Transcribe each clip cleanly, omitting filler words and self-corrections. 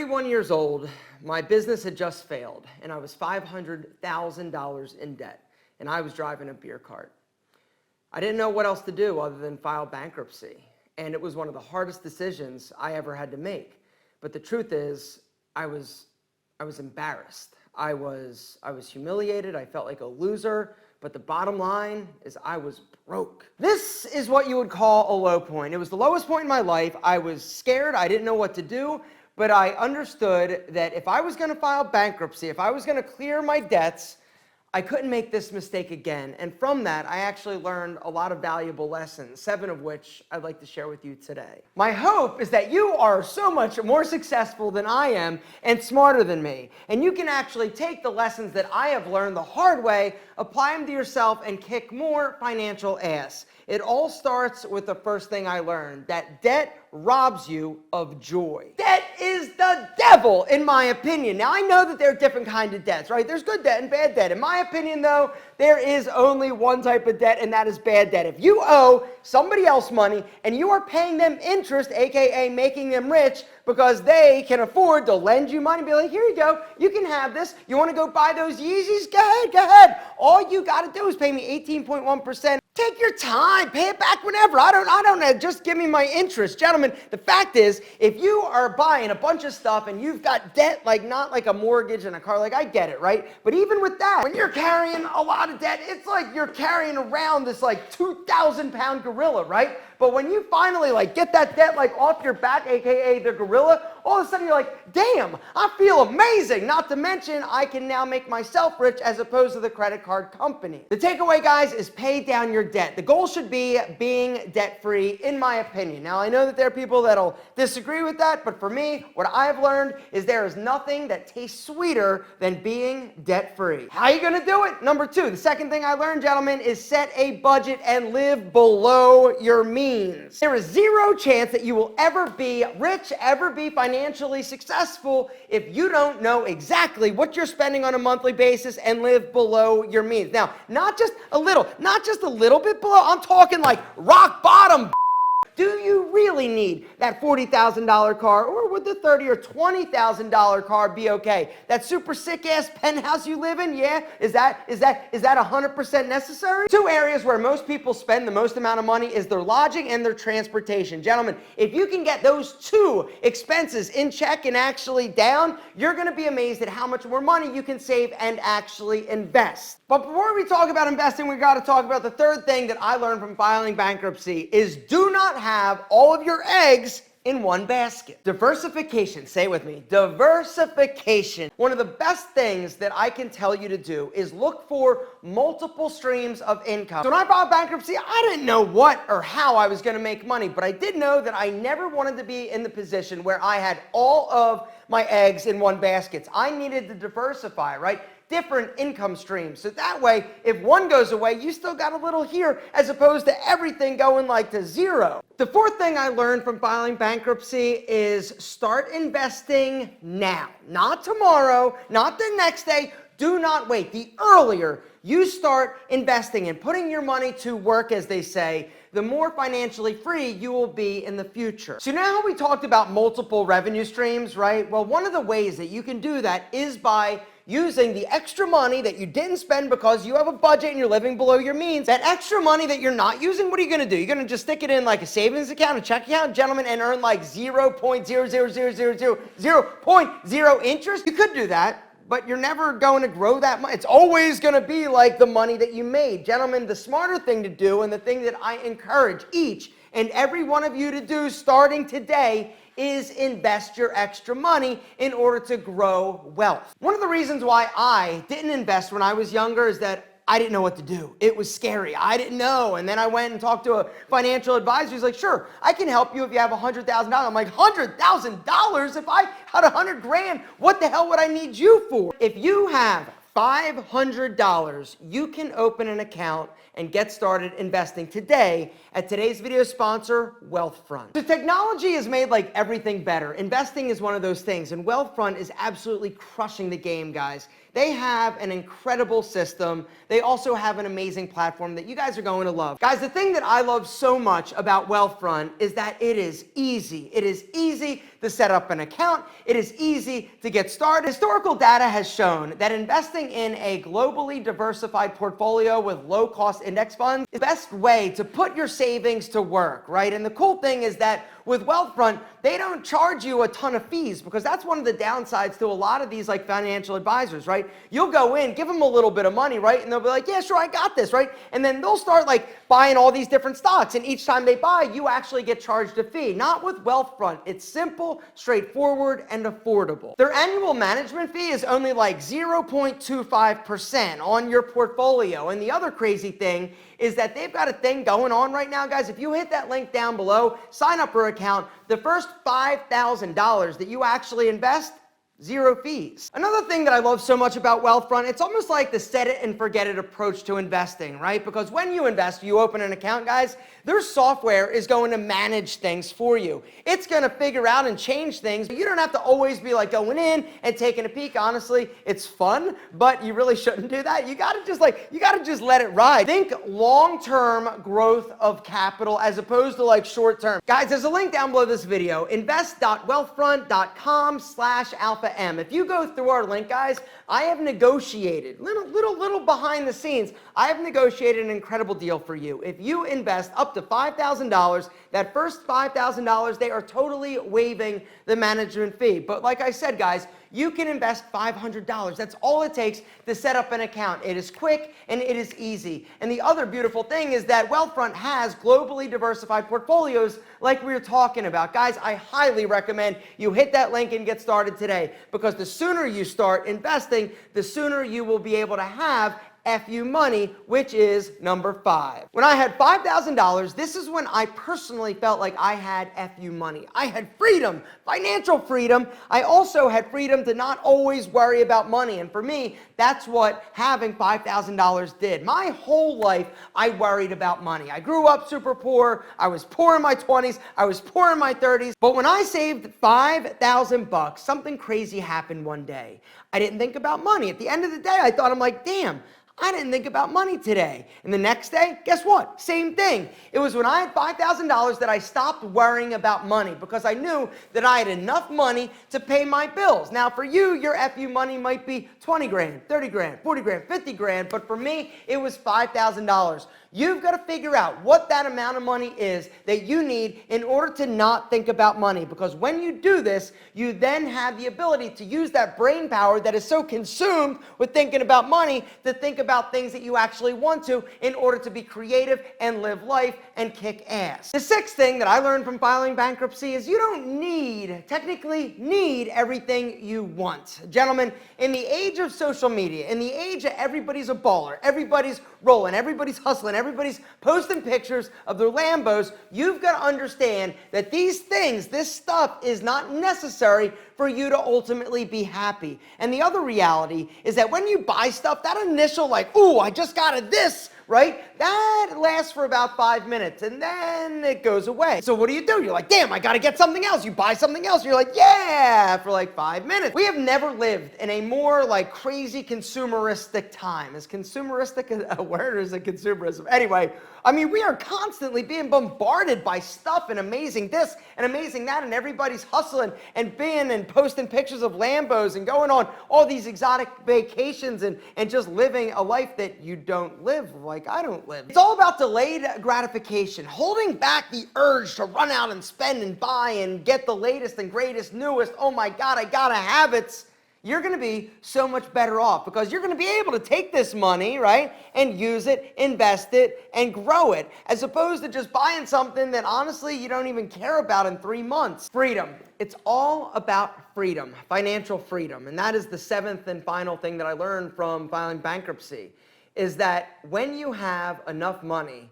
31 years old, my business had just failed, and I was $500,000 in debt, and I was driving a beer cart. I didn't know what else to do other than file bankruptcy, and it was one of the hardest decisions I ever had to make. But the truth is, I was embarrassed. I was humiliated. I felt like a loser. But the bottom line is I was broke. This is what you would call a low point. It was the lowest point in my life. I was scared. I didn't know what to do. But I understood that if I was going to file bankruptcy, if I was going to clear my debts, I couldn't make this mistake again. And from that, I actually learned a lot of valuable lessons, 7 of which I'd like to share with you today. My hope is that you are so much more successful than I am and smarter than me. And you can actually take the lessons that I have learned the hard way, apply them to yourself, and kick more financial ass. It all starts with the first thing I learned, that debt robs you of joy. Debt is the devil, in my opinion. Now, I know that there are different kinds of debts, right? There's good debt and bad debt. In my opinion, though, there is only one type of debt, and that is bad debt. If you owe somebody else money and you are paying them interest, aka making them rich, because they can afford to lend you money, be like, here you go, you can have this. You want to go buy those Yeezys? Go ahead. All you got to do is pay me 18.1%. Take your time, pay it back whenever. I don't know, just give me my interest. Gentlemen, the fact is, if you are buying a bunch of stuff and you've got debt, like not like a mortgage and a car, like I get it, right? But even with that, when you're carrying a lot of debt, it's like you're carrying around this like 2,000-pound gorilla, right? But when you finally like get that debt like off your back, aka the gorilla, all of a sudden you're like, damn, I feel amazing. Not to mention, I can now make myself rich as opposed to the credit card company. The takeaway, guys, is pay down your debt. The goal should be being debt-free, in my opinion. Now, I know that there are people that'll disagree with that, but for me, what I've learned is there is nothing that tastes sweeter than being debt-free. How are you gonna do it? Number 2, the second thing I learned, gentlemen, is set a budget and live below your means. There is zero chance that you will ever be rich, ever be financially successful if you don't know exactly what you're spending on a monthly basis and live below your means. Now, not just a little bit below, I'm talking like rock bottom. Do you really need that $40,000 car, or would the $30,000 or $20,000 car be okay? That super sick ass penthouse you live in, yeah? Is that 100% necessary? 2 areas where most people spend the most amount of money is their lodging and their transportation. Gentlemen, if you can get those 2 expenses in check and actually down, you're gonna be amazed at how much more money you can save and actually invest. But before we talk about investing, we gotta talk about the third thing that I learned from filing bankruptcy is do not have all of your eggs in one basket. Diversification, say it with me, diversification. One of the best things that I can tell you to do is look for multiple streams of income. So when I filed bankruptcy, I didn't know what or how I was gonna make money, but I did know that I never wanted to be in the position where I had all of my eggs in one basket. I needed to diversify, right? Different income streams. So that way, if one goes away, you still got a little here as opposed to everything going like to zero. The fourth thing I learned from filing bankruptcy is start investing now. Not tomorrow, not the next day. Do not wait. The earlier you start investing and putting your money to work, as they say, the more financially free you will be in the future. So now how we talked about multiple revenue streams, right? Well, one of the ways that you can do that is by using the extra money that you didn't spend because you have a budget and you're living below your means. That extra money that you're not using, what are you gonna do? You're gonna just stick it in like a savings account, a checking account, gentlemen, and earn like 0.00000.0 interest? You could do that, but you're never going to grow that much. It's always going to be like the money that you made. Gentlemen, the smarter thing to do, and the thing that I encourage each and every one of you to do starting today, is invest your extra money in order to grow wealth. One of the reasons why I didn't invest when I was younger is that I didn't know what to do. It was scary. I didn't know. And then I went and talked to a financial advisor. He's like, sure, I can help you if you have $100,000. I'm like, $100,000? If I had $100 grand, what the hell would I need you for? If you have $500, you can open an account and get started investing today at today's video sponsor, Wealthfront. The technology has made like everything better. Investing is one of those things, and Wealthfront is absolutely crushing the game, guys. They have an incredible system. They also have an amazing platform that you guys are going to love. Guys, the thing that I love so much about Wealthfront is that it is easy. It is easy to set up an account. It is easy to get started. Historical data has shown that investing in a globally diversified portfolio with low-cost index funds is the best way to put your savings to work, right? And the cool thing is that with Wealthfront, they don't charge you a ton of fees, because that's one of the downsides to a lot of these like financial advisors, right? You'll go in, give them a little bit of money, right? And they'll be like, yeah, sure, I got this, right? And then they'll start like buying all these different stocks. And each time they buy, you actually get charged a fee. Not with Wealthfront. It's simple, straightforward, and affordable. Their annual management fee is only like 0.25% on your portfolio. And the other crazy thing is that they've got a thing going on right now, guys. If you hit that link down below, sign up for an account, the first $5,000 that you actually invest, 0 fees. Another thing that I love so much about Wealthfront, it's almost like the set it and forget it approach to investing, right? Because when you invest, you open an account, guys, their software is going to manage things for you. It's going to figure out and change things. You don't have to always be like going in and taking a peek. Honestly, it's fun, but you really shouldn't do that. You got to just let it ride. Think long-term growth of capital as opposed to like short-term. Guys, there's a link down below this video, invest.wealthfront.com/alpha. If you go through our link, guys, I have negotiated, little behind the scenes, I have negotiated an incredible deal for you. If you invest up to $5,000, that first $5,000, they are totally waiving the management fee. But like I said, guys, you can invest $500. That's all it takes to set up an account. It is quick and it is easy. And the other beautiful thing is that Wealthfront has globally diversified portfolios like we were talking about. Guys, I highly recommend you hit that link and get started today, because the sooner you start investing, the sooner you will be able to have FU money, which is number 5. When I had $5,000, this is when I personally felt like I had FU money. I had freedom, financial freedom. I also had freedom to not always worry about money. And for me, that's what having $5,000 did. My whole life, I worried about money. I grew up super poor. I was poor in my 20s. I was poor in my 30s. But when I saved $5,000, something crazy happened one day. I didn't think about money. At the end of the day, I'm like, damn, I didn't think about money today. And the next day, guess what? Same thing. It was when I had $5,000 that I stopped worrying about money, because I knew that I had enough money to pay my bills. Now for you, your FU money might be 20 grand, 30 grand, 40 grand, 50 grand, but for me, it was $5,000. You've got to figure out what that amount of money is that you need in order to not think about money. Because when you do this, you then have the ability to use that brain power that is so consumed with thinking about money to think about things that you actually want to, in order to be creative and live life and kick ass. The 6th thing that I learned from filing bankruptcy is you don't technically need everything you want. Gentlemen, in the age of social media, in the age of everybody's a baller, everybody's rolling, everybody's hustling, everybody's posting pictures of their Lambos, you've got to understand that these things, this stuff is not necessary for you to ultimately be happy. And the other reality is that when you buy stuff, that initial like, ooh, I just got this, right? That lasts for about 5 minutes and then it goes away. So what do? You're like, damn, I got to get something else. You buy something else. You're like, yeah, for like 5 minutes. We have never lived in a more like crazy consumeristic time. Is consumeristic a word, or is it consumerism? Anyway, I mean, we are constantly being bombarded by stuff and amazing this and amazing that, and everybody's hustling and being and posting pictures of Lambos and going on all these exotic vacations and just living a life that you don't live like I don't live. It's all about delayed gratification, holding back the urge to run out and spend and buy and get the latest and greatest, newest, oh my God, I gotta have it. You're going to be so much better off, because you're going to be able to take this money, right, and use it, invest it, and grow it, as opposed to just buying something that honestly you don't even care about in 3 months. Freedom. It's all about freedom, financial freedom. And that is the 7th and final thing that I learned from filing bankruptcy, is that when you have enough money,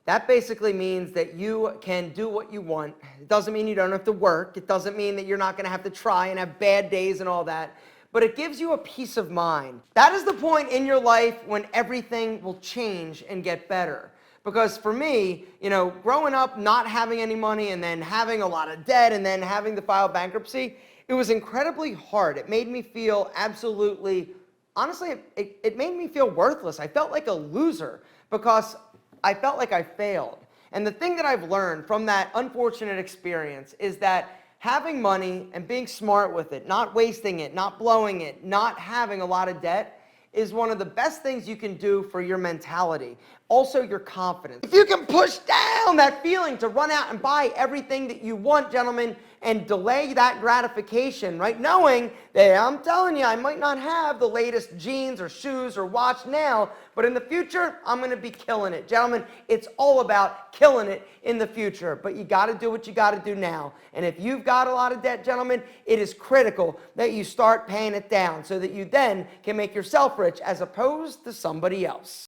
that basically means that you can do what you want. It doesn't mean you don't have to work. It doesn't mean that you're not going to have to try and have bad days and all that. But it gives you a peace of mind. That is the point in your life when everything will change and get better. Because for me, growing up not having any money and then having a lot of debt and then having to file bankruptcy, it was incredibly hard. It made me feel absolutely honestly, it made me feel worthless. I felt like a loser because I felt like I failed. And the thing that I've learned from that unfortunate experience is that having money and being smart with it, not wasting it, not blowing it, not having a lot of debt is one of the best things you can do for your mentality. Also your confidence. If you can push down that feeling to run out and buy everything that you want, gentlemen, and delay that gratification, right? Knowing that I'm telling you, I might not have the latest jeans or shoes or watch now, but in the future, I'm gonna be killing it. Gentlemen, it's all about killing it in the future, but you gotta do what you gotta do now. And if you've got a lot of debt, gentlemen, it is critical that you start paying it down so that you then can make yourself rich as opposed to somebody else.